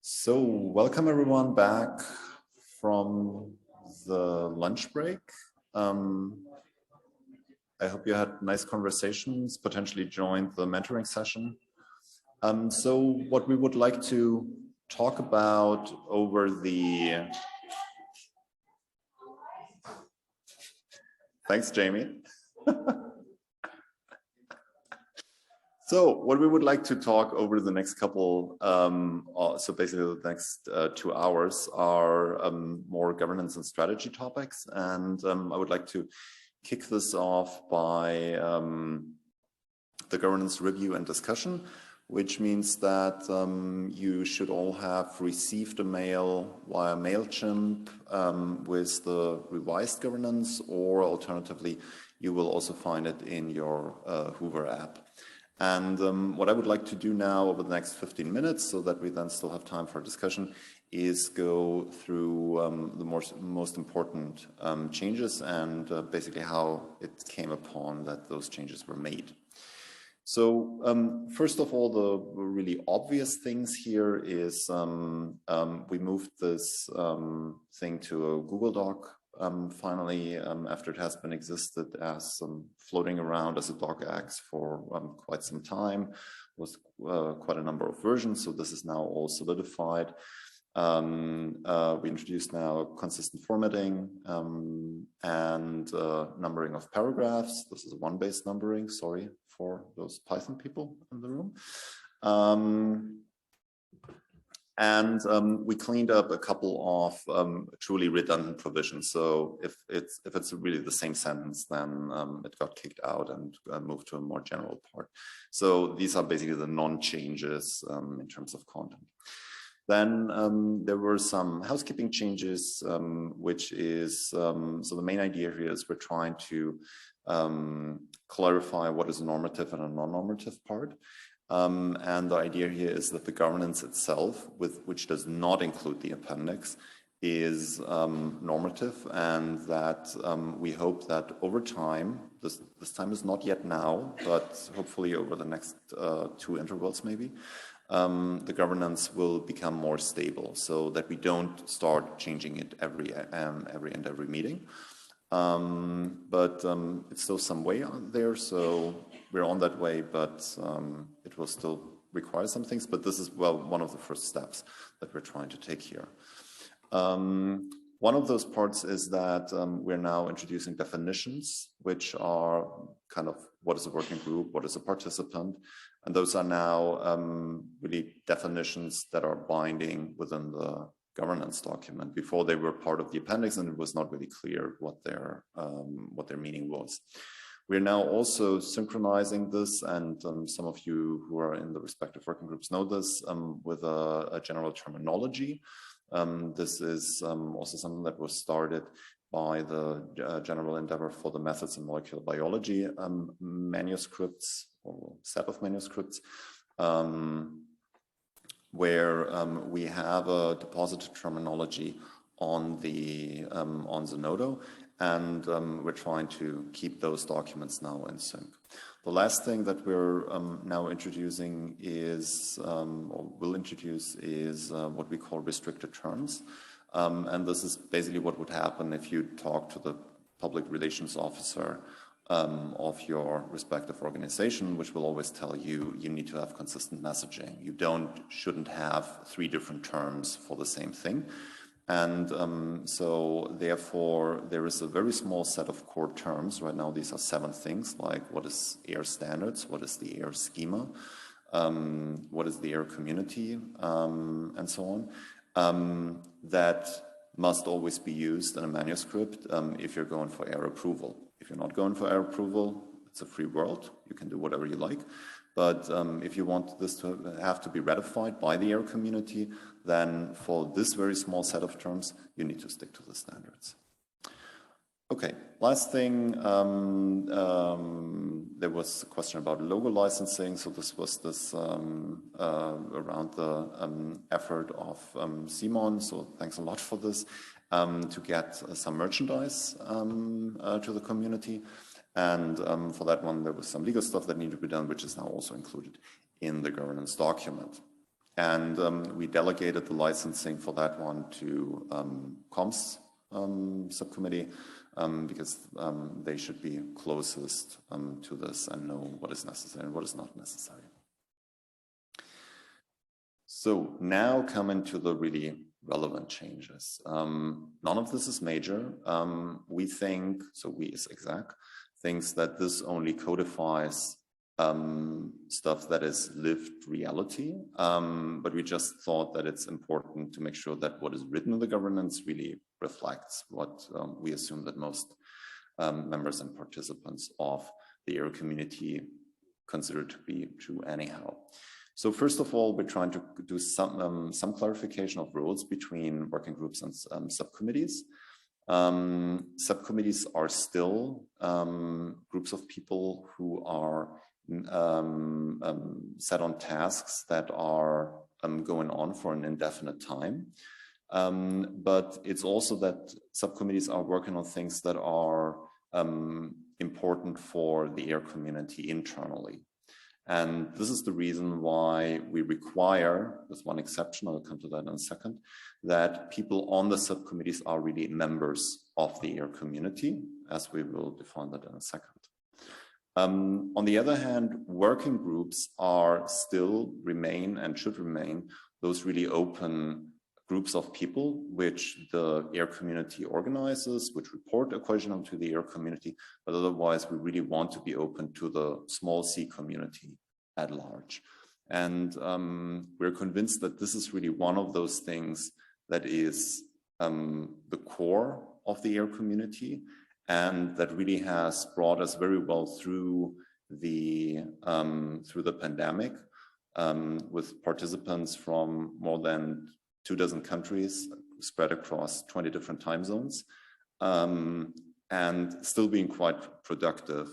So welcome everyone back from the lunch break. I hope you had nice conversations, potentially joined the mentoring session. So what we would like to talk about over the... Thanks, Jamie. So what we would like to talk over the next couple, so basically the next 2 hours are more governance and strategy topics. And I would like to kick this off by the governance review and discussion, which means that you should all have received a mail via MailChimp with the revised governance, or alternatively, you will also find it in your Hoover app. And what I would like to do now over the next 15 minutes, so that we then still have time for discussion, is go through the most important changes and basically how it came upon that those changes were made. So first of all, the really obvious things here is we moved this thing to a Google Doc. Finally, after it has been existed as floating around as a docx for quite some time, was quite a number of versions. So this is now all solidified. We introduced now consistent formatting and numbering of paragraphs. This is one-based numbering. Sorry for those Python people in the room. And we cleaned up a couple of truly redundant provisions. So if it's really the same sentence, then it got kicked out and moved to a more general part. So these are basically the non-changes in terms of content. Then there were some housekeeping changes, which is, so the main idea here is we're trying to clarify what is a normative and a non-normative part. And the idea here is that the governance itself, which does not include the appendix, is normative, and that we hope that over time, this time is not yet now, but hopefully over the next 2 intervals maybe, the governance will become more stable, so that we don't start changing it every meeting. But it's still some way out there, so we're on that way, but it will still require some things. But this is, well, one of the first steps that we're trying to take here. One of those parts is that we're now introducing definitions, which are kind of what is a working group, what is a participant, and those are now really definitions that are binding within the governance document. Before, they were part of the appendix, and it was not really clear what their meaning was. We're now also synchronizing this, and some of you who are in the respective working groups know this, with a general terminology. This is also something that was started by the General Endeavor for the Methods in Molecular Biology manuscripts, or set of manuscripts, where we have a deposited terminology on the Zenodo, and we're trying to keep those documents now in sync. The last thing that we're now introducing is, or will introduce, is what we call restricted terms. And this is basically what would happen if you talk to the public relations officer of your respective organization, which will always tell you you need to have consistent messaging. You shouldn't have 3 different terms for the same thing. And so therefore, there is a very small set of core terms. Right now, these are 7 things, like what is AIR standards, what is the AIR schema, what is the AIR community, and so on, that must always be used in a manuscript if you're going for AIR approval. If you're not going for AIR approval, it's a free world. You can do whatever you like. But if you want this to have to be ratified by the AIR community, then for this very small set of terms, you need to stick to the standards. Okay, last thing, there was a question about logo licensing. So this was around the effort of Simon. So thanks a lot for this, to get some merchandise to the community. And for that one, there was some legal stuff that needed to be done, which is now also included in the governance document. And we delegated the licensing for that one to comms subcommittee because they should be closest to this and know what is necessary and what is not necessary. So now coming to the really relevant changes. None of this is major. We think, so we as exec, thinks that this only codifies stuff that is lived reality, but we just thought that it's important to make sure that what is written in the governance really reflects what we assume that most members and participants of the AIRR community consider to be true anyhow. So first of all, we're trying to do some clarification of roles between working groups and subcommittees. Subcommittees are still groups of people who are set on tasks that are going on for an indefinite time. But it's also that subcommittees are working on things that are important for the AIRR community internally. And this is the reason why we require, with one exception, I'll come to that in a second, that people on the subcommittees are really members of the AIRR community, as we will define that in a second. On the other hand, working groups are still remain and should remain those really open groups of people which the AIRR community organizes, which report occasionally to the AIRR community, but otherwise we really want to be open to the small c community at large. And we're convinced that this is really one of those things that is the core of the AIRR community, and that really has brought us very well through the pandemic, with participants from more than 24 countries spread across 20 different time zones, and still being quite productive,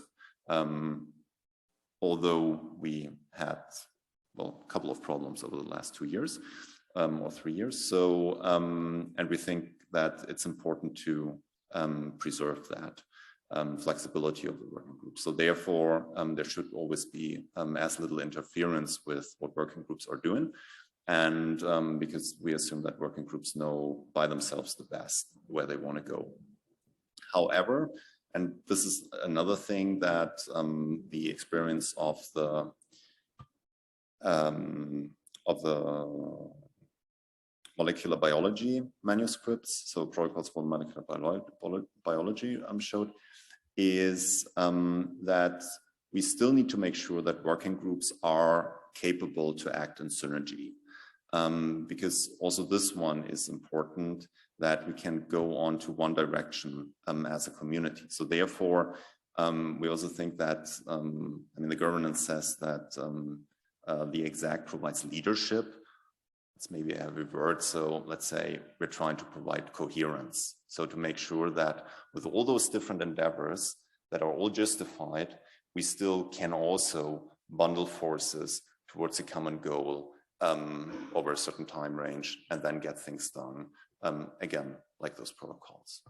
although we had, well, a couple of problems over the last 2 years or 3 years. So, and we think that it's important to preserve that flexibility of the working group. So therefore, there should always be as little interference with what working groups are doing. And because we assume that working groups know by themselves the best where they want to go. However, and this is another thing that the experience of the molecular biology manuscripts, so protocols for molecular biology showed, is that we still need to make sure that working groups are capable to act in synergy. Because also this one is important, that we can go on to one direction as a community. So therefore, we also think that, I mean, the governance says that the exec provides leadership. It's maybe a heavy word, so let's say we're trying to provide coherence. So to make sure that with all those different endeavors that are all justified, we still can also bundle forces towards a common goal over a certain time range and then get things done, again, like those protocols.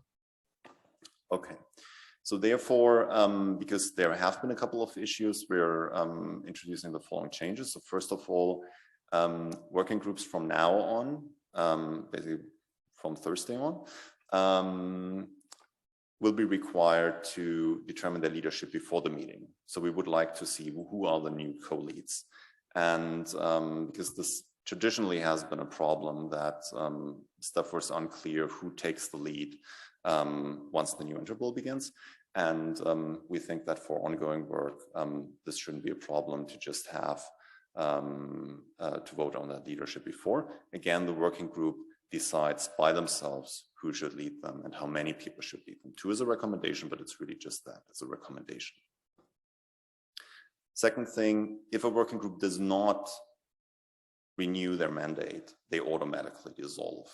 Okay, so therefore, because there have been a couple of issues, we're introducing the following changes. So first of all, working groups from now on, basically from Thursday on, will be required to determine their leadership before the meeting. So we would like to see who are the new co-leads. And because this traditionally has been a problem that stuff was unclear who takes the lead once the new interval begins. And we think that for ongoing work, this shouldn't be a problem to just have to vote on that leadership before. Again, the working group decides by themselves who should lead them and how many people should lead them. 2 is a recommendation, but it's really just that, it's a recommendation. Second thing, if a working group does not renew their mandate, they automatically dissolve.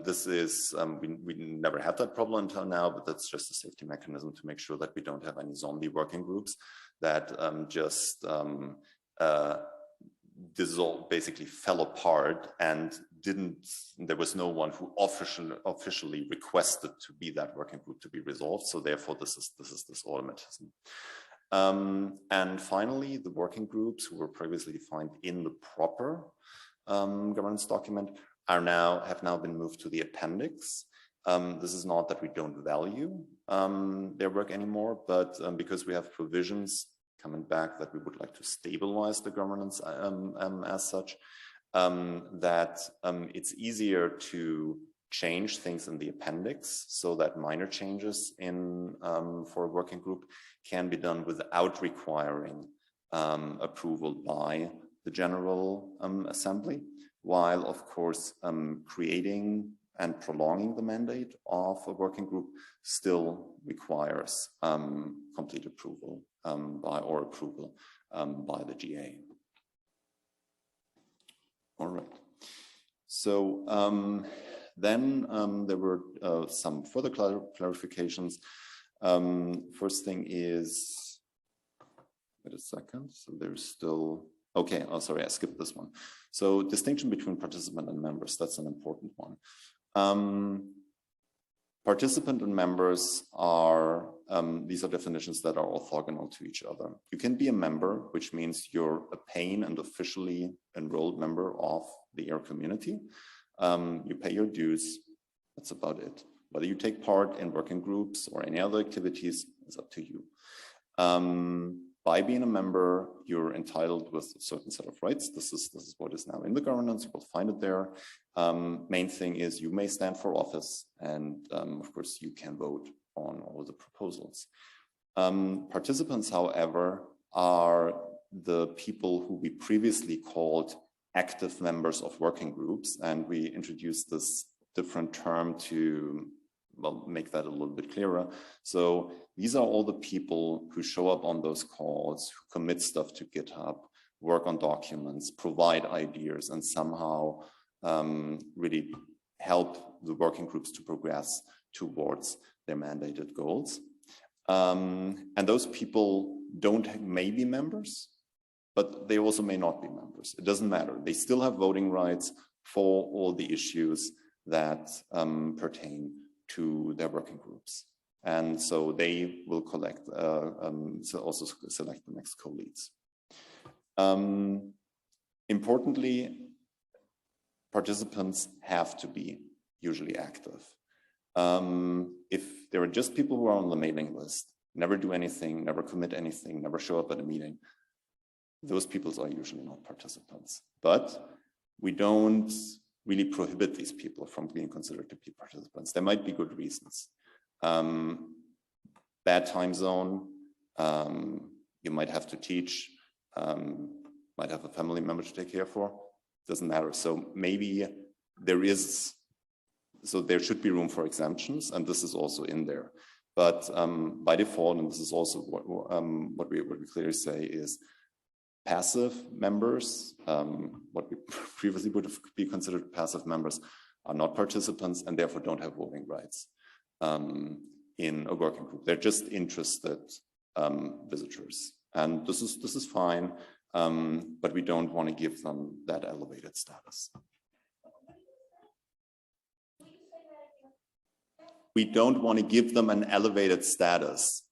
This is, we never had that problem until now, but that's just a safety mechanism to make sure that we don't have any zombie working groups that just dissolved, basically fell apart, and there was no one who officially requested to be that working group to be resolved. So therefore, this is this automatism. And finally, the working groups who were previously defined in the proper governance document have now been moved to the appendix. This is not that we don't value their work anymore, but because we have provisions coming back that we would like to stabilize the governance as such, that it's easier to change things in the appendix so that minor changes for a working group can be done without requiring approval by the General Assembly, while of course creating and prolonging the mandate of a working group still requires complete approval by the GA. All right. So then there were some further clarifications. First thing is, wait a second. So there's still, okay, oh, sorry, I skipped this one. So distinction between participant and members, that's an important one. Participant and members are, these are definitions that are orthogonal to each other. You can be a member, which means you're a paying and officially enrolled member of the AIR community. You pay your dues, that's about it. Whether you take part in working groups or any other activities is up to you. By being a member, you're entitled with a certain set of rights. This is what is now in the governance. You will find it there. Main thing is you may stand for office, and of course you can vote on all the proposals. Participants, however, are the people who we previously called active members of working groups, and we introduced this different term to, well, make that a little bit clearer. So these are all the people who show up on those calls, who commit stuff to GitHub, work on documents, provide ideas, and somehow really help the working groups to progress towards their mandated goals. And those people may be members, but they also may not be members. It doesn't matter. They still have voting rights for all the issues that pertain to their working groups. And so they will also select the next co-leads. Importantly, participants have to be usually active. If there are just people who are on the mailing list, never do anything, never commit anything, never show up at a meeting, those people are usually not participants. But we don't really prohibit these people from being considered to be participants. There might be good reasons. Bad time zone, you might have to teach, might have a family member to take care for, doesn't matter. So maybe there should be room for exemptions, and this is also in there. But by default, and this is also what we clearly say is, passive members, what we previously would be considered passive members, are not participants and therefore don't have voting rights in a working group. They're just interested visitors, and this is fine, but we don't want to give them that elevated status. We don't want to give them an elevated status.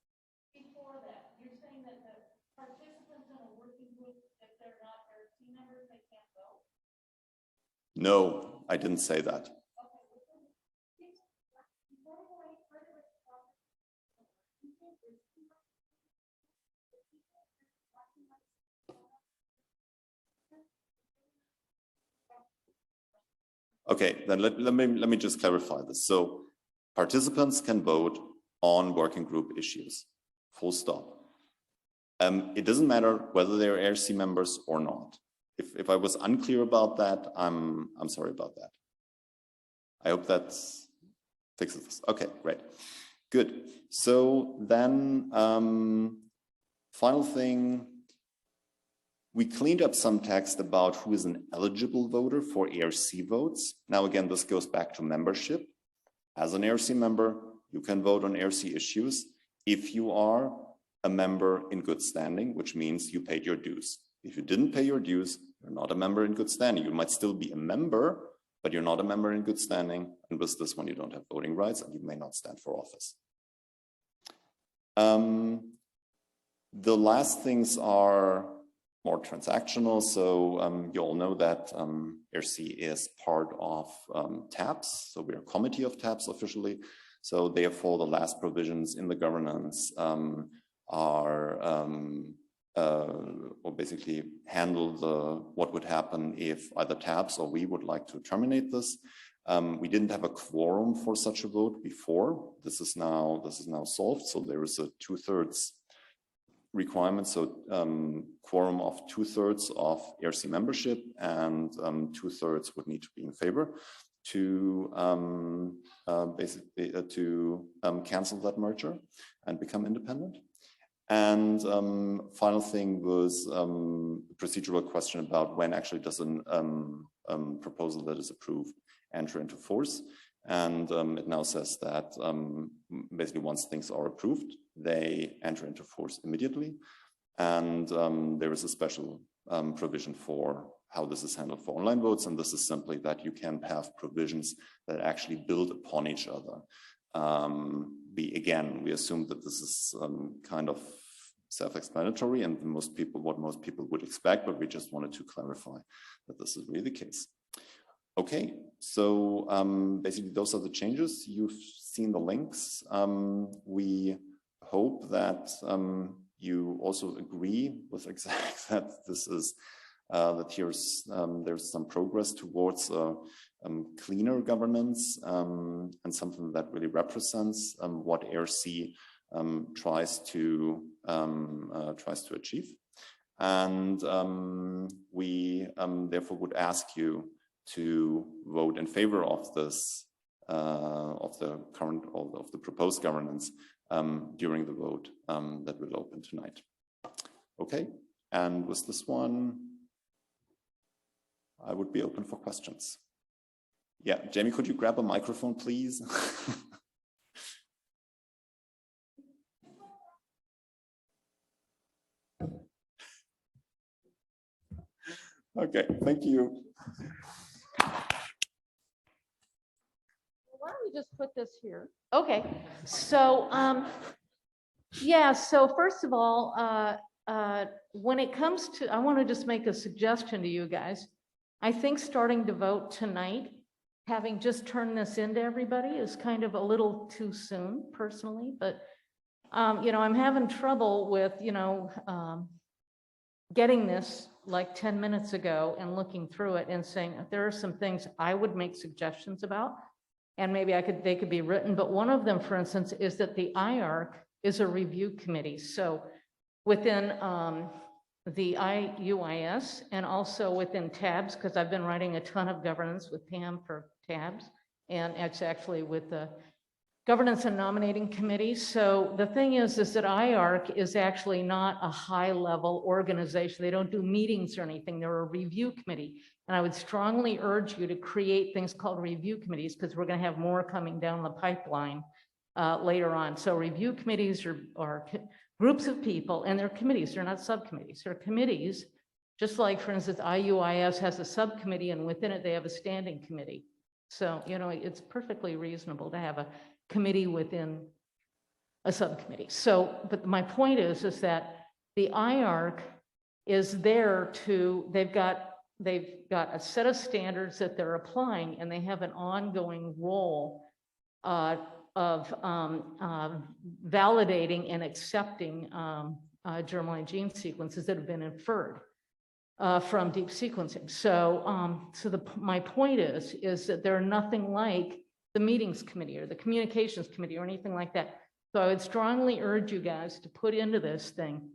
No, I didn't say that. Okay, then let me just clarify this. So participants can vote on working group issues, full stop. It doesn't matter whether they're AIRR-C members or not. If I was unclear about that, I'm sorry about that. I hope that fixes this. Okay, great. Good. So then, final thing, we cleaned up some text about who is an eligible voter for AIRR-C votes. Now, again, this goes back to membership. As an AIRR-C member, you can vote on AIRR-C issues if you are a member in good standing, which means you paid your dues. If you didn't pay your dues, you're not a member in good standing. You might still be a member, but you're not a member in good standing. And with this one, you don't have voting rights and you may not stand for office. The last things are more transactional. So you all know that AIRR-C is part of TABS. So we're a committee of TABS officially. So therefore, the last provisions in the governance are or basically handle what would happen if either TABS or we would like to terminate this. We didn't have a quorum for such a vote before. This is now solved. So there is a 2/3 requirement. So quorum of 2/3 of AIRR-C membership, and 2/3 would need to be in favor to basically cancel that merger and become independent. And final thing was a procedural question about when actually does a proposal that is approved enter into force. And it now says that basically once things are approved, they enter into force immediately. And there is a special provision for how this is handled for online votes. And this is simply that you can have provisions that actually build upon each other. Again, we assume that this is kind of self-explanatory and what most people would expect, but we just wanted to clarify that this is really the case. Okay, so basically those are the changes. You've seen the links. We hope that you also agree with exact that this is that there's some progress towards cleaner governance and something that really represents what AIRR-C tries to achieve. And we therefore would ask you to vote in favor of this, of the proposed governance during the vote that will open tonight. Okay, and with this one, I would be open for questions. Yeah, Jamie, could you grab a microphone, please? Okay, thank you. Why don't we just put this here? Okay, so yeah, so first of all, when it comes to, I want to just make a suggestion to you guys. I think starting to vote tonight, having just turned this into everybody, is kind of a little too soon, personally. But you know, I'm having trouble with, you know, getting this like 10 minutes ago and looking through it and saying there are some things I would make suggestions about, and maybe they could be written. But one of them, for instance, is that the AIRR-C is a review committee. So within the UIS and also within TABS, because I've been writing a ton of governance with Pam for TABS, and it's actually with the Governance and Nominating Committee. So the thing is that AIRR-C is actually not a high-level organization. They don't do meetings or anything. They're a review committee. And I would strongly urge you to create things called review committees, because we're going to have more coming down the pipeline later on. So review committees are groups of people, and they're committees. They're not subcommittees. They're committees, just like, for instance, IUIS has a subcommittee, and within it, they have a standing committee. So, you know, it's perfectly reasonable to have a committee within a subcommittee. So, but my point is that the AIRR-C is there to, they've got a set of standards that they're applying, and they have an ongoing role of validating and accepting germline gene sequences that have been inferred from deep sequencing. So, my point is that they're nothing like the meetings committee or the communications committee or anything like that. So I would strongly urge you guys to put into this thing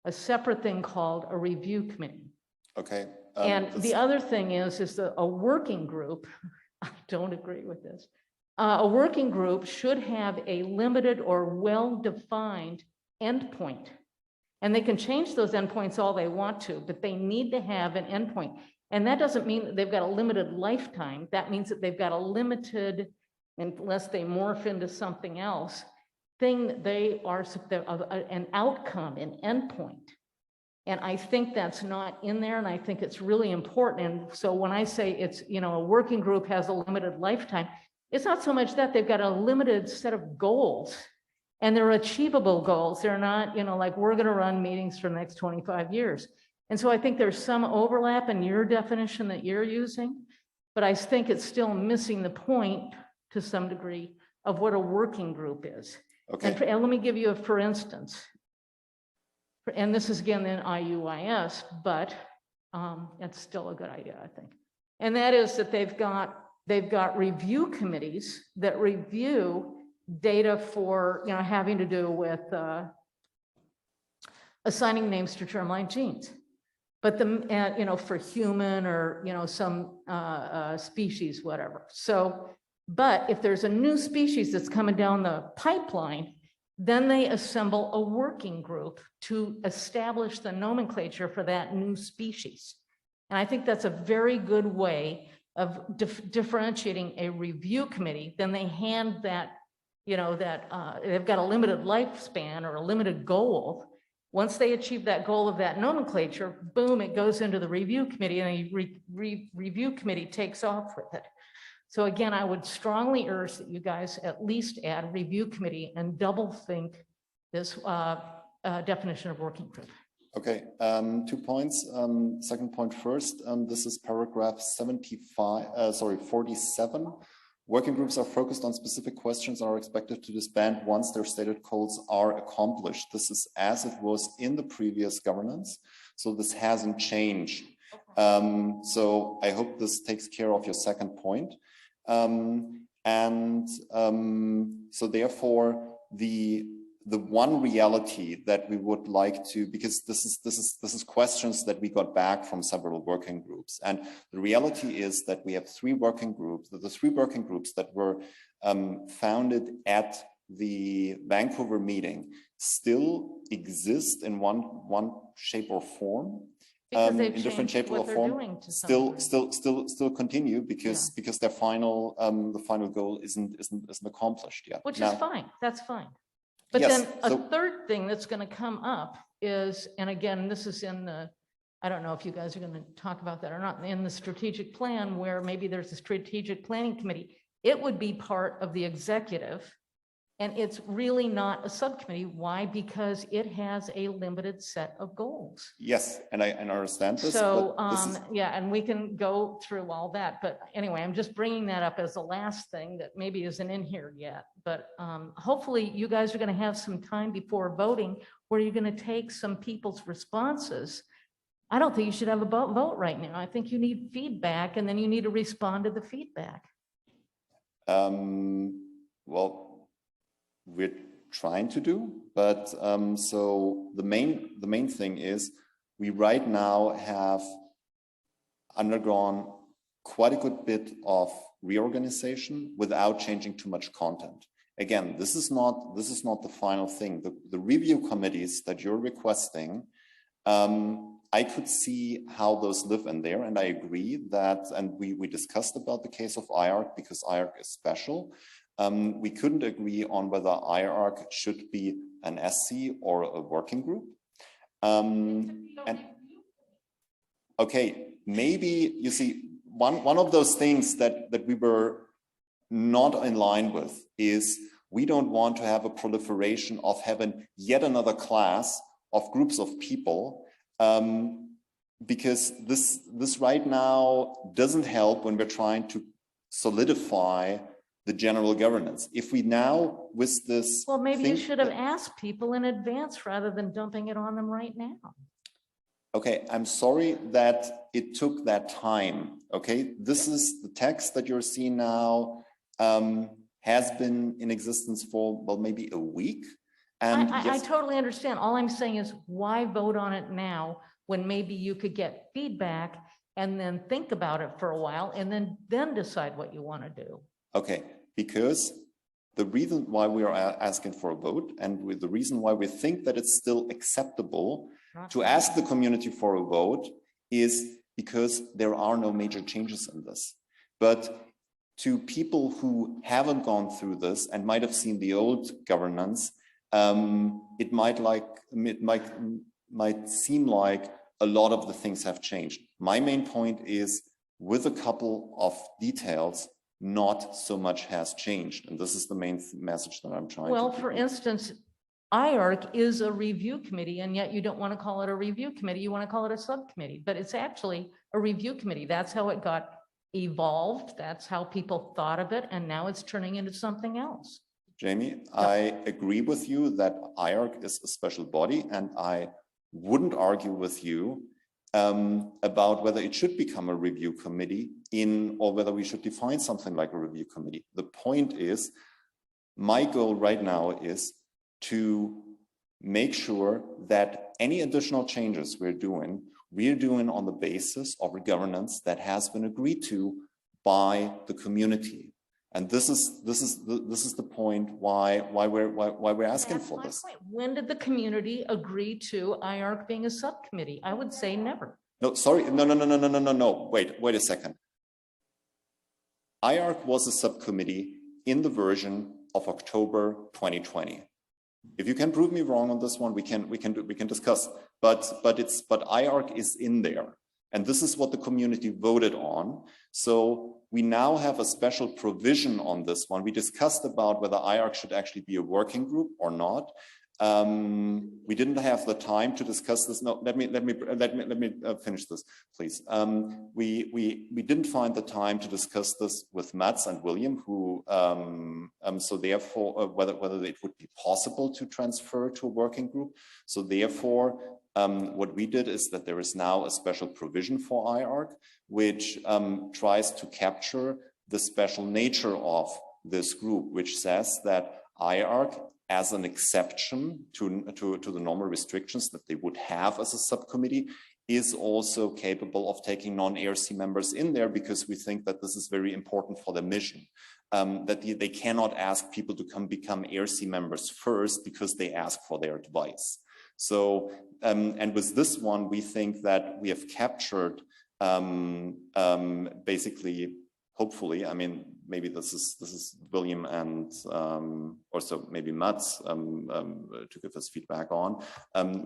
a separate thing called a review committee. Okay. And the other thing is that a working group, I don't agree with this, a working group should have a limited or well-defined endpoint. And they can change those endpoints all they want to, but they need to have an endpoint. And that doesn't mean that they've got a limited lifetime. That means that they've got a limited, unless they morph into something else, thing that they are an outcome, an endpoint. And I think that's not in there, and I think it's really important. And so when I say it's, you know, a working group has a limited lifetime, it's not so much that they've got a limited set of goals, and they're achievable goals. They're not, you know, like we're going to run meetings for the next 25 years. And so I think there's some overlap in your definition that you're using, but I think it's still missing the point to some degree of what a working group is. Okay. And let me give you a for instance. And this is again in IUIS, but it's still a good idea, I think. And that is that they've got review committees that review data for, having to do with assigning names to germline genes. But for human or, some species, whatever. So, but if there's a new species that's coming down the pipeline, then they assemble a working group to establish the nomenclature for that new species. And I think that's a very good way of differentiating a review committee. Then they hand that, they've got a limited lifespan or a limited goal. Once they achieve that goal of that nomenclature, boom, it goes into the review committee, and the review committee takes off with it. So again, I would strongly urge that you guys at least add review committee and double think this definition of working group. Okay, 2 points. Second point first, this is paragraph 47. Working groups are focused on specific questions and are expected to disband once their stated goals are accomplished. This is as it was in the previous governance, so this hasn't changed. So I hope this takes care of your second point. So therefore, the one reality that we would like to, because this is questions that we got back from several working groups, and the reality is that we have 3 working groups. The 3 working groups that were founded at the Vancouver meeting still exist in one shape or form. Because they've in different shape or they're form, doing to still continue because their final the final goal isn't accomplished yet. Which is fine. That's fine. But yes, then a third thing that's going to come up is, and again, this is in the, I don't know if you guys are going to talk about that or not, in the strategic plan, where maybe there's a strategic planning committee. It would be part of the executive, and it's really not a subcommittee. Why? Because it has a limited set of goals. Yes, and I understand this. So yeah, and we can go through all that. But anyway, I'm just bringing that up as the last thing that maybe isn't in here yet. But hopefully you guys are going to have some time before voting where you're going to take some people's responses. I don't think you should have a vote right now. I think you need feedback, and then you need to respond to the feedback. Well, we're trying to do, but so the main thing is we right now have undergone quite a good bit of reorganization without changing too much content. Again, this is not the final thing. The review committees that you're requesting, I could see how those live in there, and I agree that, and we discussed about the case of AIRR because AIRR is special. We couldn't agree on whether AIRR should be an SC or a working group. Okay, maybe you see one of those things that we were not in line with is we don't want to have a proliferation of having yet another class of groups of people, because this right now doesn't help when we're trying to solidify the general governance. If we now with this, well, maybe you should have asked people in advance rather than dumping it on them right now. Okay, I'm sorry that it took that time. Okay, this is the text that you're seeing now, has been in existence for, well, maybe a week. And I totally understand. All I'm saying is, why vote on it now when maybe you could get feedback and then think about it for a while and then decide what you want to do? Okay, because the reason why we are asking for a vote, and the reason why we think that it's still acceptable to ask the community for a vote, is because there are no major changes in this. But to people who haven't gone through this and might have seen the old governance, it might seem like a lot of the things have changed. My main point is, with a couple of details, not so much has changed, and this is the main message that I'm trying to. Well, for instance, AIRRC is a review committee, and yet you don't want to call it a review committee. You want to call it a subcommittee, but it's actually a review committee. That's how it got evolved. That's how people thought of it. And now it's turning into something else. Jamie, I agree with you that AIRRC is a special body, and I wouldn't argue with you about whether it should become a review committee or whether we should define something like a review committee. The point is, my goal right now is to make sure that any additional changes we're doing on the basis of a governance that has been agreed to by the community. And this is the point why we're asking for this. When did the community agree to AIRRC being a subcommittee? I would say never. No, sorry, no. Wait a second. AIRRC was a subcommittee in the version of October 2020. If you can prove me wrong on this one, we can discuss. But AIRRC is in there, and this is what the community voted on. So we now have a special provision on this one. We discussed about whether AIRRC should actually be a working group or not. We didn't have the time to discuss this. No, let me finish this, please. We didn't find the time to discuss this with Mats and William, who so therefore whether it would be possible to transfer to a working group. So therefore, what we did is that there is now a special provision for AIRRC, which tries to capture the special nature of this group, which says that AIRRC, as an exception to the normal restrictions that they would have as a subcommittee, is also capable of taking non-AIRR-C members in there, because we think that this is very important for their mission. That they cannot ask people to become AIRR-C members first because they ask for their advice. So, and with this one, we think that we have captured basically, hopefully, I mean, maybe this is William and also maybe Mats to give us feedback on.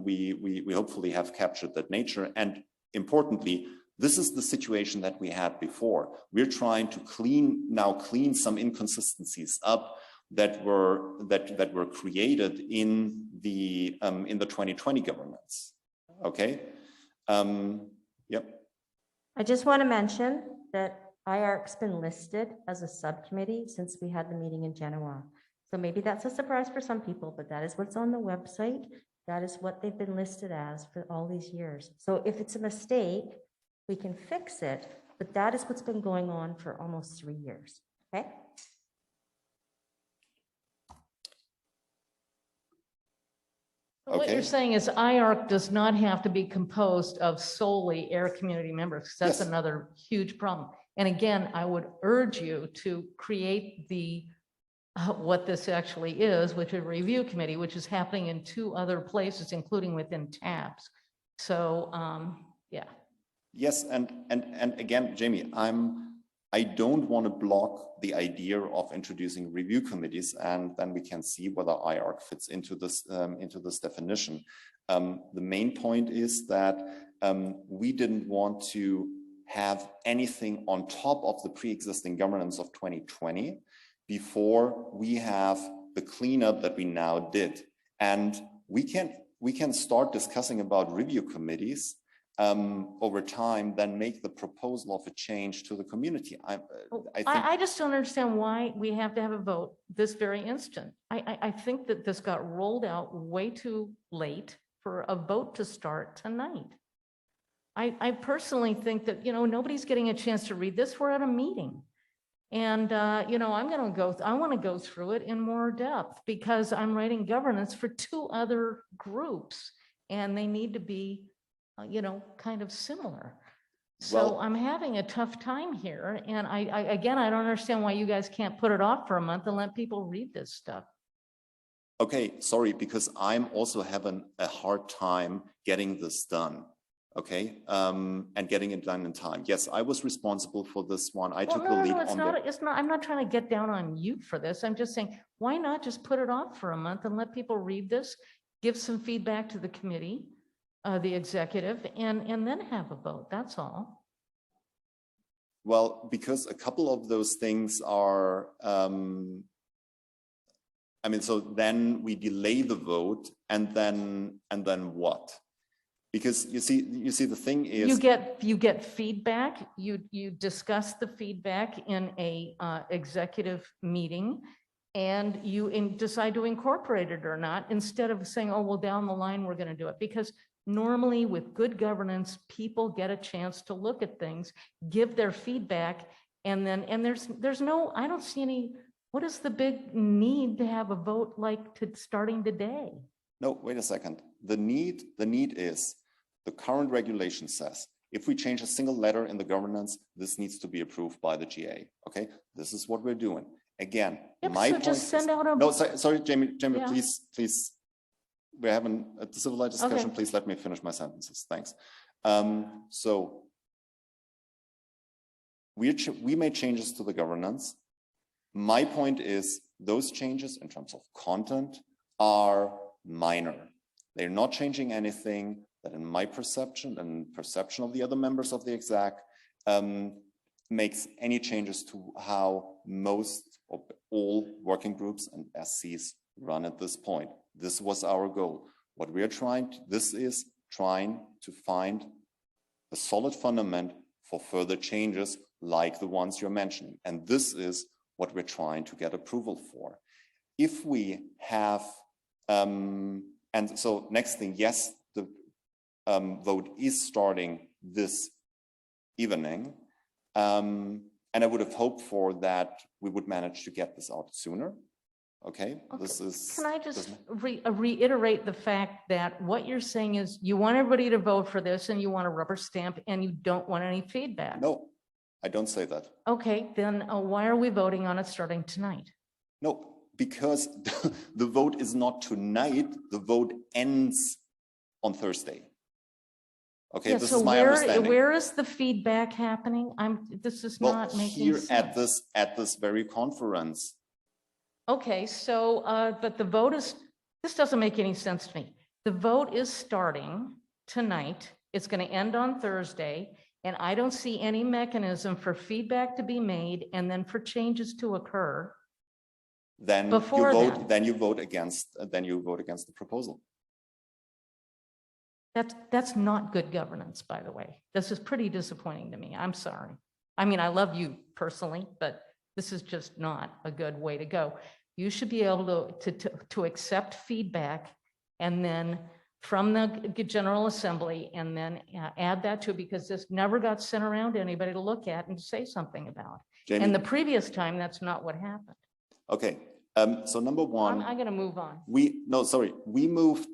We hopefully have captured that nature, and importantly, this is the situation that we had before. We're trying to clean some inconsistencies up that were created in the 2020 governance. Okay. Yep. I just want to mention that AIRRC's been listed as a subcommittee since we had the meeting in Genoa. So maybe that's a surprise for some people, but that is what's on the website. That is what they've been listed as for all these years. So if it's a mistake, we can fix it, but that is what's been going on for almost 3 years, okay? What you're saying is AIRRC does not have to be composed of solely AIR community members, because that's another huge problem. And again, I would urge you to create the what this actually is, which is a review committee, which is happening in 2 other places, including within tabs. So, yeah. Yes, and again, Jamie, I don't want to block the idea of introducing review committees, and then we can see whether AIRRC fits into this definition. The main point is that we didn't want to have anything on top of the pre-existing governance of 2020 before we have the cleanup that we now did. And we can start discussing about review committees over time, then make the proposal of a change to the community. I just don't understand why we have to have a vote this very instant. I think that this got rolled out way too late for a vote to start tonight. I personally think that, nobody's getting a chance to read this. We're at a meeting. And, I want to go through it in more depth, because I'm writing governance for 2 other groups, and they need to be kind of similar. So well, I'm having a tough time here. And I don't understand why you guys can't put it off for a month and let people read this stuff. Okay, sorry, because I'm also having a hard time getting this done. Okay, and getting it done in time. Yes, I was responsible for this one. I took the lead on it. I'm not trying to get down on you for this. I'm just saying, why not just put it off for a month and let people read this, give some feedback to the committee, the executive, and then have a vote. That's all. Well, because a couple of those things are I mean, so then we delay the vote, and then what? Because you see, the thing is, you get feedback. You discuss the feedback in a executive meeting, and you decide to incorporate it or not, instead of saying, oh, well, down the line, we're going to do it. Because normally with good governance, people get a chance to look at things, give their feedback, and there's no, I don't see any, what is the big need to have a vote like starting today? no, wait a second. The need is, the current regulation says, if we change a single letter in the governance, this needs to be approved by the GA. Okay, this is what we're doing. Again, Yep, my so point just send out a. No, sorry, Jamie, Yeah. please. We're having a civilized discussion. Okay. Please let me finish my sentences. Thanks. So we made changes to the governance. My point is, those changes in terms of content are minor. They're not changing anything that, in my perception and perception of the other members of the exec, makes any changes to how most of all working groups and SCs run at this point. This was our goal. What we are this is trying to find a solid fundament for further changes like the ones you're mentioning. And this is what we're trying to get approval for. If we have, and so next thing, yes, the vote is starting this evening. And I would have hoped for that we would manage to get this out sooner. Okay, this is. Can I just reiterate the fact that what you're saying is you want everybody to vote for this and you want a rubber stamp and you don't want any feedback? No, I don't say that. Okay, then why are we voting on it starting tonight? No, because the vote is not tonight. The vote ends on Thursday. Okay, Yeah, this so is my understanding. where is the feedback happening? This is not making here sense. at this very conference. Okay, so but the vote is, this doesn't make any sense to me. The vote is starting tonight. It's going to end on Thursday, and I don't see any mechanism for feedback to be made and then for changes to occur. Then before you vote. that. Then you vote against. Then you vote against the proposal. That's not good governance, by the way. This is pretty disappointing to me. I'm sorry. I mean, I love you personally, but this is just not a good way to go. You should be able to accept feedback and then from the General Assembly and then add that to it, because this never got sent around to anybody to look at and say something about. Jamie, And the previous time, that's not what happened. okay. So number one, I'm going to move on. we moved.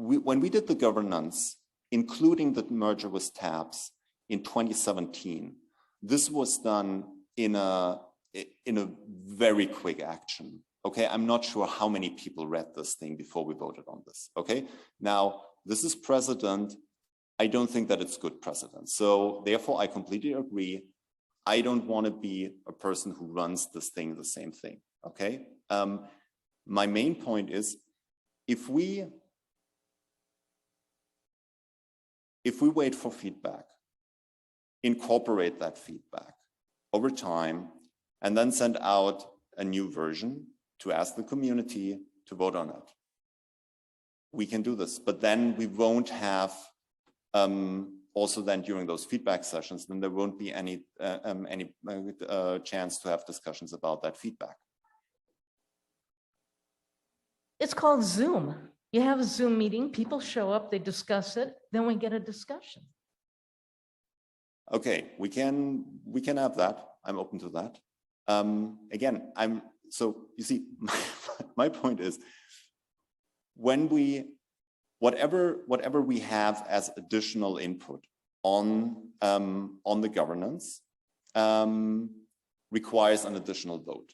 When we did the governance, including the merger with TAPS in 2017, this was done in a very quick action. Okay, I'm not sure how many people read this thing before we voted on this. Okay, now this is precedent. I don't think that it's good precedent. So therefore, I completely agree. I don't want to be a person who runs this thing the same thing. Okay, my main point is, if we wait for feedback, incorporate that feedback over time, and then send out a new version to ask the community to vote on it, we can do this. But then we won't have, also then during those feedback sessions, then there won't be any chance to have discussions about that feedback. It's called Zoom. You have a Zoom meeting, people show up, they discuss it, then we get a discussion. Okay, we can have that. I'm open to that. Again, so you see, my point is, when whatever we have as additional input on the governance requires an additional vote.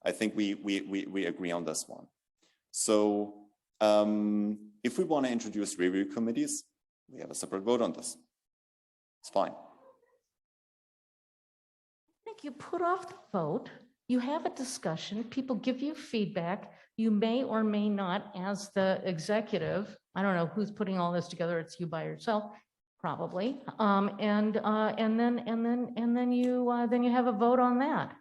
I think we agree on this one. So if we want to introduce review committees, we have a separate vote on this. It's fine. I think you put off the vote, you have a discussion, people give you feedback, you may or may not, as the executive, I don't know who's putting all this together, it's you by yourself, probably, and then you have a vote on that.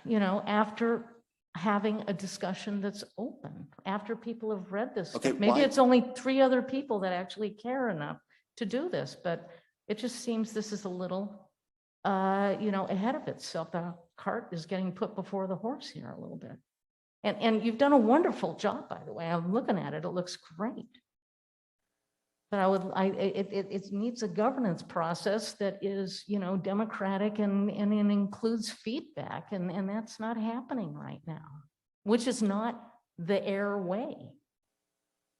you know, after having a discussion that's open, after people have read this Okay, stuff. Maybe why- it's only 3 other people that actually care enough to do this, but it just seems this is a little, you know, ahead of itself. The cart is getting put before the horse here a little bit. And you've done a wonderful job, by the way. I'm looking at it. It looks great. But it needs a governance process that is, you know, democratic and it includes feedback. And that's not happening right now, which is not the AIR way.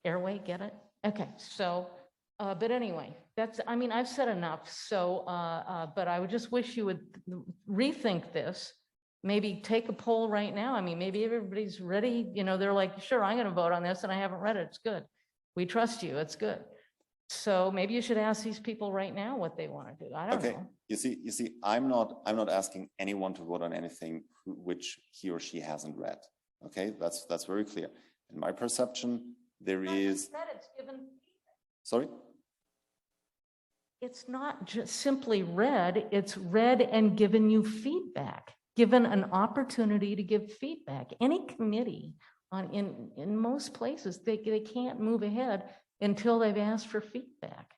AIR way, get it? Okay, so, but anyway, that's, I mean, I've said enough. So, but I would just wish you would rethink this. Maybe take a poll right now. I mean, maybe everybody's ready. You know, they're like, sure, I'm going to vote on this and I haven't read it. It's good. We trust you. It's good. So maybe you should ask these people right now what they want to do. I don't Okay, know. you see, I'm not asking anyone to vote on anything which he or she hasn't read. Okay, that's very clear. In my perception, there is. It's given. Sorry. It's not just simply read, it's read and given you feedback, given an opportunity to give feedback. Any committee in most places, they can't move ahead until they've asked for feedback.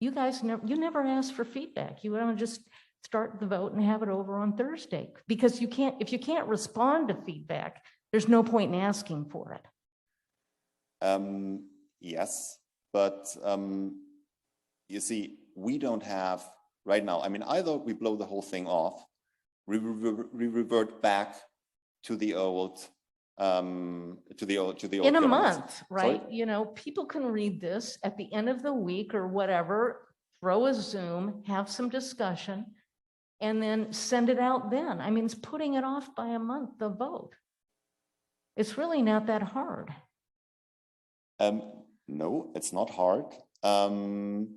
You guys never ask for feedback. You want to just start the vote and have it over on Thursday because if you can't respond to feedback, there's no point in asking for it. Yes, but you see, we don't have right now. I mean, either we blow the whole thing off, we revert back to the old, In a governance. month, right? Sorry? You know, people can read this at the end of the week or whatever, throw a Zoom, have some discussion, and then send it out then. I mean, it's putting it off by a month, the vote. It's really not that hard. No, it's not hard. The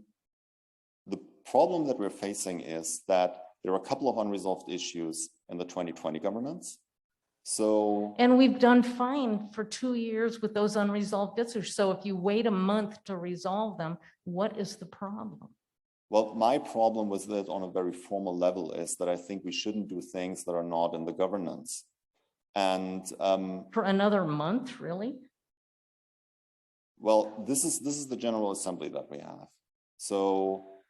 problem that we're facing is that there are a couple of unresolved issues in the 2020 governance. So, And we've done fine for 2 years with those unresolved issues. So if you wait a month to resolve them, what is the problem? well, my problem with that on a very formal level is that I think we shouldn't do things that are not in the governance. And For another month, really? well, this is the General Assembly that we have. So,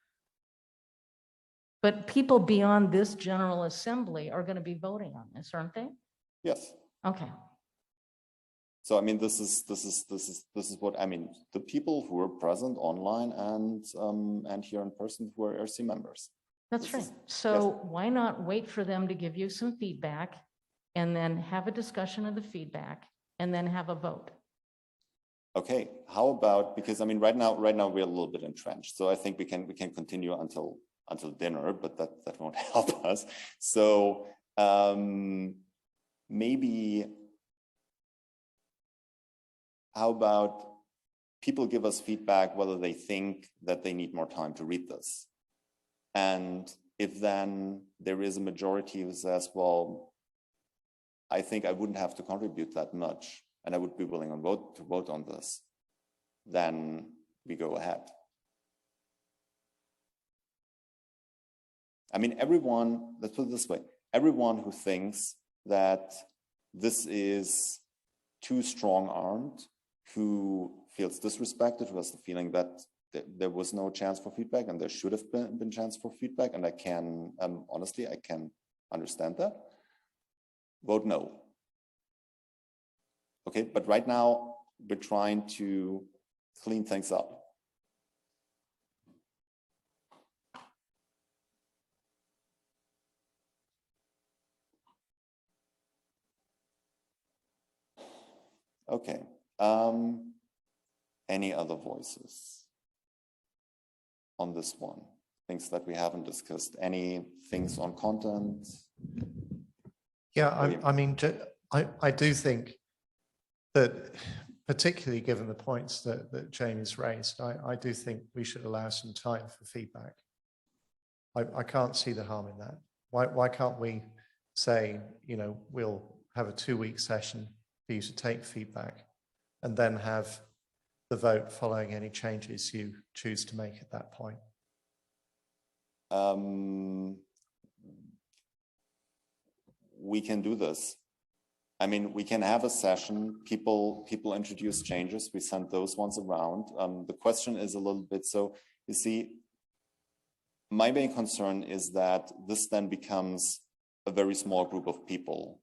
But people beyond this General Assembly are going to be voting on this, aren't they? yes. Okay. So I mean, this is what I mean. The people who are present online and here in person who are AIRR-C members. That's right. So why not wait for them to give you some feedback and then have a discussion of the feedback and then have a vote? Okay, how about, because I mean, right now we're a little bit entrenched. So I think we can continue until dinner, but that won't help us. So maybe, how about people give us feedback whether they think that they need more time to read this. And if then there is a majority who says, well, I think I wouldn't have to contribute that much and I would be willing to vote on this, then we go ahead. I mean, everyone, let's put it this way, everyone who thinks that this is too strong-armed, who feels disrespected, who has the feeling that there was no chance for feedback and there should have been chance for feedback, and I can, honestly, I can understand that, vote no. Okay, but right now we're trying to clean things up. Okay, any other voices on this one? Things that we haven't discussed, any things on content? Yeah, I mean, I do think that, particularly given the points that Jamie's raised, I do think we should allow some time for feedback. I can't see the harm in that. Why can't we say, you know, we'll have a 2-week session for you to take feedback and then have the vote following any changes you choose to make at that point? we can do this. I mean, we can have a session, people introduce changes, we send those ones around. The question is a little bit, so you see, my main concern is that this then becomes a very small group of people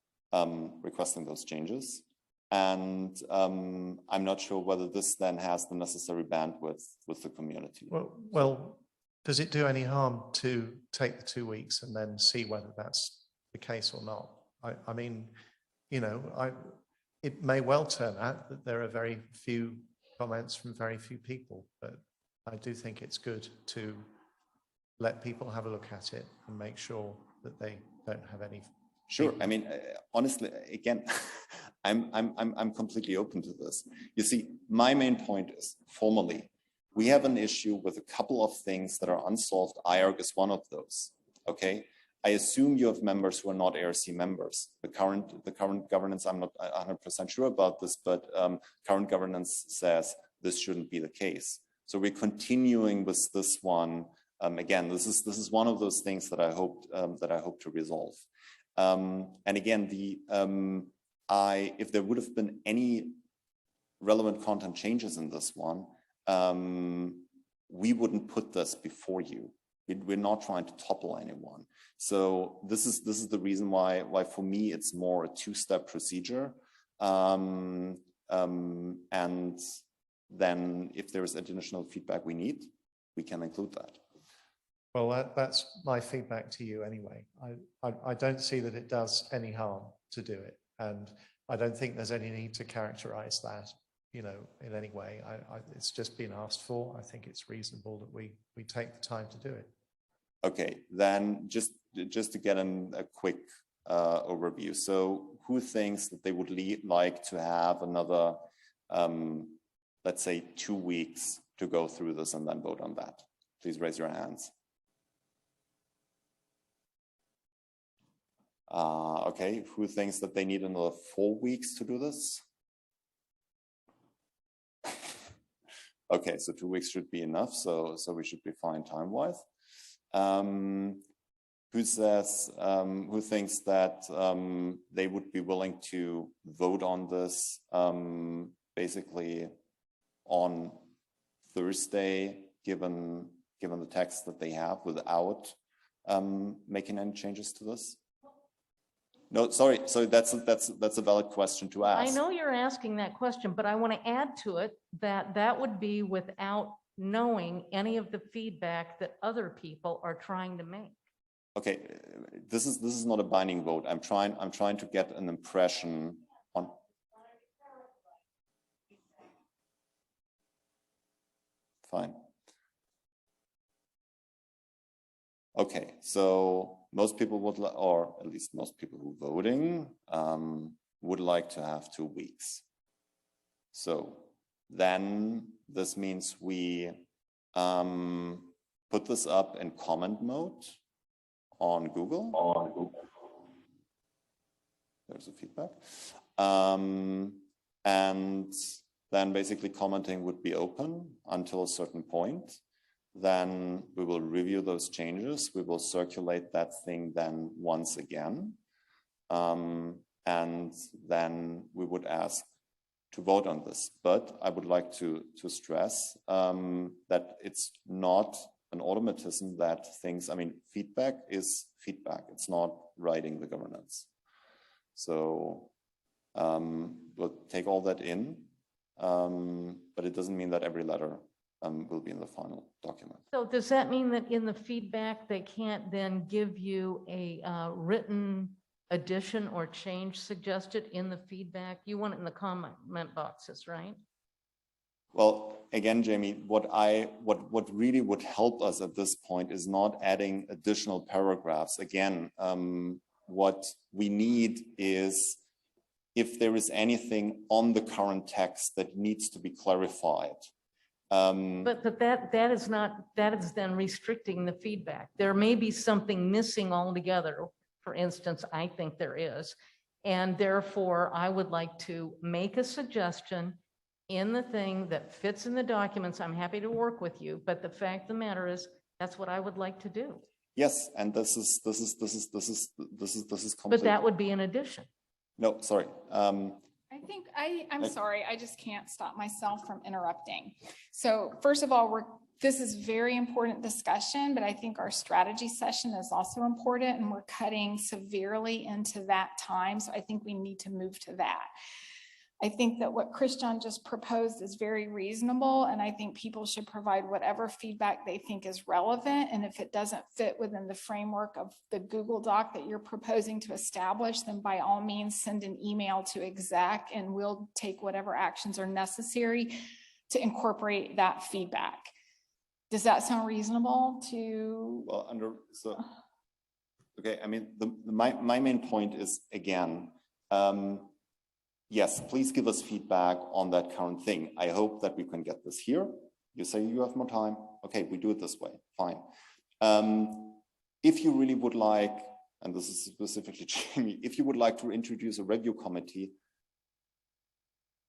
requesting those changes. And I'm not sure whether this then has the necessary bandwidth with the community. Well, does it do any harm to take the 2 weeks and then see whether that's the case or not? I mean, you know, it may well turn out that there are very few comments from very few people, but I do think it's good to let people have a look at it and make sure that they don't have any. Sure. I mean, honestly, again, I'm completely open to this. You see, my main point is formally, we have an issue with a couple of things that are unsolved. AIRRC is one of those. Okay. I assume you have members who are not AIRR-C members. The current governance, I'm not 100% sure about this, but current governance says this shouldn't be the case. So we're continuing with this one. Again, this is one of those things that I hope to resolve. And again, if there would have been any relevant content changes in this one, we wouldn't put this before you. We're not trying to topple anyone. So this is the reason why for me it's more a two-step procedure. And then if there is additional feedback we need, we can include that. Well, that's my feedback to you anyway. I don't see that it does any harm to do it. And I don't think there's any need to characterize that, you know, in any way. It's just been asked for. I think it's reasonable that we take the time to do it. Okay, then just to get a quick overview. So who thinks that they would like to have another, let's say 2 weeks to go through this and then vote on that? Please raise your hands. Okay, who thinks that they need another 4 weeks to do this? Okay, so 2 weeks should be enough, so we should be fine time-wise. Who thinks that they would be willing to vote on this basically on Thursday, given the text that they have, without making any changes to this? No, sorry. So that's a valid question to ask. I know you're asking that question, but I want to add to it that would be without knowing any of the feedback that other people are trying to make. Okay, this is not a binding vote. I'm trying to get an impression on. Fine. Okay, so most people would, or at least most people who are voting, would like to have 2 weeks. So then this means we put this up in comment mode on Google. There's a feedback. And then basically commenting would be open until a certain point. Then we will review those changes. We will circulate that thing then once again. And then we would ask to vote on this. But I would like to stress that it's not an automatism that things, I mean, feedback is feedback. It's not writing the governance. So we'll take all that in, but it doesn't mean that every letter will be in the final document. So does that mean that in the feedback, they can't then give you a written addition or change suggested in the feedback? You want it in the comment boxes, right? Well, again, Jamie, what really would help us at this point is not adding additional paragraphs. Again, what we need is if there is anything on the current text that needs to be clarified. But that is then restricting the feedback. There may be something missing altogether. For instance, I think there is, and therefore I would like to make a suggestion in the thing that fits in the documents. I'm happy to work with you, but the fact of the matter is that's what I would like to do. Yes, and this is But complete. that would be an addition. No, sorry. I'm sorry, I just can't stop myself from interrupting. So first of all, this is very important discussion, but I think our strategy session is also important, and we're cutting severely into that time. So I think we need to move to that. I think that what Christian just proposed is very reasonable, and I think people should provide whatever feedback they think is relevant. And if it doesn't fit within the framework of the Google Doc that you're proposing to establish, then by all means send an email to exec, and we'll take whatever actions are necessary to incorporate that feedback. Does that sound reasonable to? Well, okay, I mean, my main point is, again, yes, please give us feedback on that current thing. I hope that we can get this here. You say you have more time. Okay, we do it this way. Fine. If you really would like, and this is specifically Jamie, if you would like to introduce a review committee,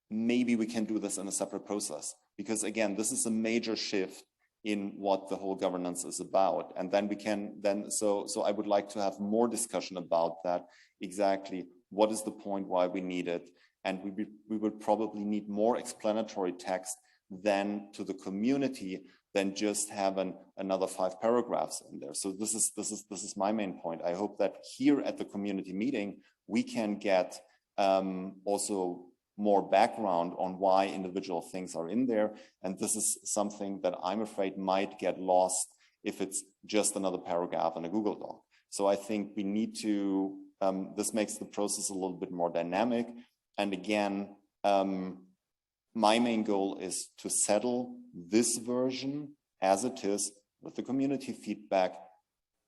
maybe we can do this in a separate process. Because again, this is a major shift in what the whole governance is about. And then we can so I would like to have more discussion about that. Exactly. What is the point why we need it? And we would probably need more explanatory text than to the community than just have another 5 paragraphs in there. So this is my main point. I hope that here at the community meeting, we can get also more background on why individual things are in there. And this is something that I'm afraid might get lost if it's just another paragraph in a Google Doc. So I think we need to, this makes the process a little bit more dynamic. And again, my main goal is to settle this version as it is with the community feedback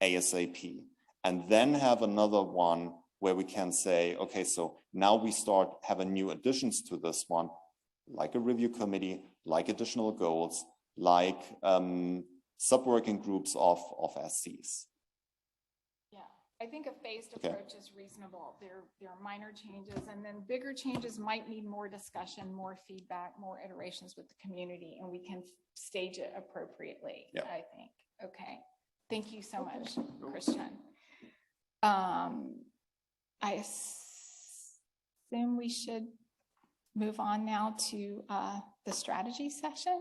ASAP, and then have another one where we can say, okay, so now we start having new additions to this one, like a review committee, like additional goals, like sub-working groups of SCs. I think a phased approach is reasonable. There are minor changes, and then bigger changes might need more discussion, more feedback, more iterations with the community, and we can stage it appropriately, I think. Okay. Thank you so much, Christian. I assume we should move on now to the strategy session.